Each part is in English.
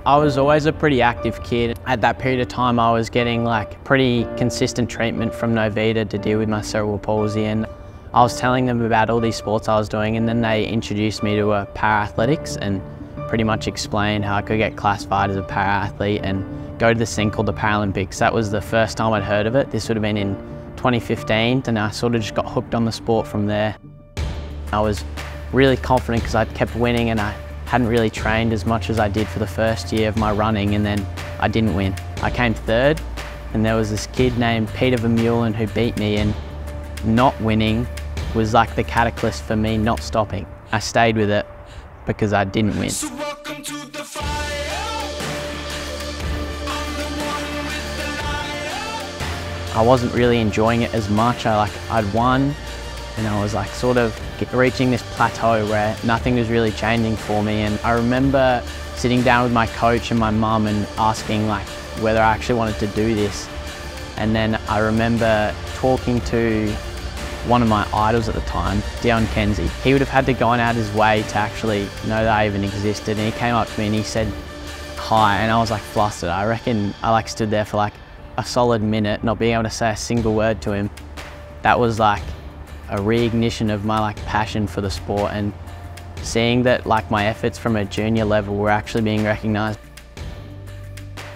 I was always a pretty active kid. At that period of time, I was getting like pretty consistent treatment from Novita to deal with my cerebral palsy, and I was telling them about all these sports I was doing, and then they introduced me to para-athletics and pretty much explained how I could get classified as a para-athlete and go to this thing called the Paralympics. That was the first time I'd heard of it. This would have been in 2015, and I sort of just got hooked on the sport from there. I was really confident because I'd kept winning, and I hadn't really trained as much as I did for the first year of my running, and then I didn't win. I came third, and there was this kid named Peter Vermeulen who beat me, and not winning was like the catalyst for me not stopping. I stayed with it because I didn't win. So welcome to the fire. I'm the one with the light. I wasn't really enjoying it as much. I'd won, and I was like sort of reaching this plateau where nothing was really changing for me. And I remember sitting down with my coach and my mum and asking like whether I actually wanted to do this. And then I remember talking to one of my idols at the time, Dion Kenzie. He would have had to go out his way to actually know that I even existed, and he came up to me and he said hi, and I was like flustered. I reckon I like stood there for like a solid minute not being able to say a single word to him. That was like a reignition of my like passion for the sport, and seeing that like my efforts from a junior level were actually being recognised.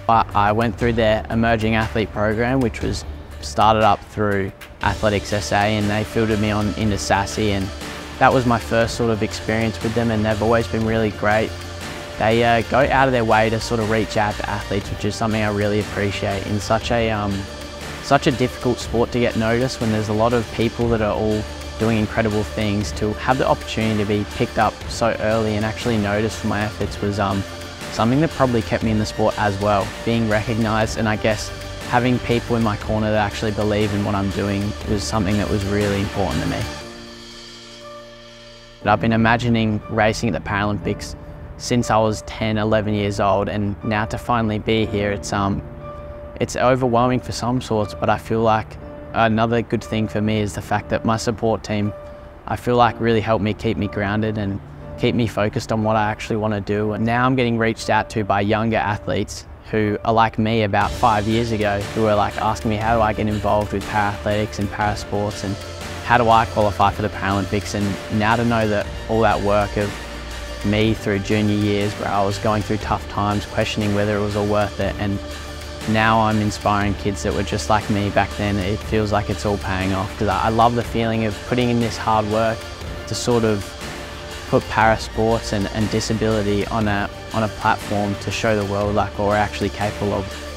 I went through their emerging athlete program, which was started up through Athletics SA, and they filtered me on into SASI, and that was my first sort of experience with them, and they've always been really great. They go out of their way to sort of reach out to athletes, which is something I really appreciate in such a difficult sport to get noticed, when there's a lot of people that are all doing incredible things. To have the opportunity to be picked up so early and actually noticed for my efforts was something that probably kept me in the sport as well. Being recognised, and I guess having people in my corner that actually believe in what I'm doing was something that was really important to me. I've been imagining racing at the Paralympics since I was 10, 11 years old, and now to finally be here, it's overwhelming for some sorts, but I feel like another good thing for me is the fact that my support team, I feel like really helped me keep me grounded and keep me focused on what I actually want to do. And now I'm getting reached out to by younger athletes who are like me about 5 years ago, who are like asking me how do I get involved with para-athletics and para-sports, and how do I qualify for the Paralympics. And now to know that all that work of me through junior years where I was going through tough times, questioning whether it was all worth it, and now I'm inspiring kids that were just like me back then, it feels like it's all paying off, because I love the feeling of putting in this hard work to sort of put para-sports and disability on a platform to show the world like what we're actually capable of.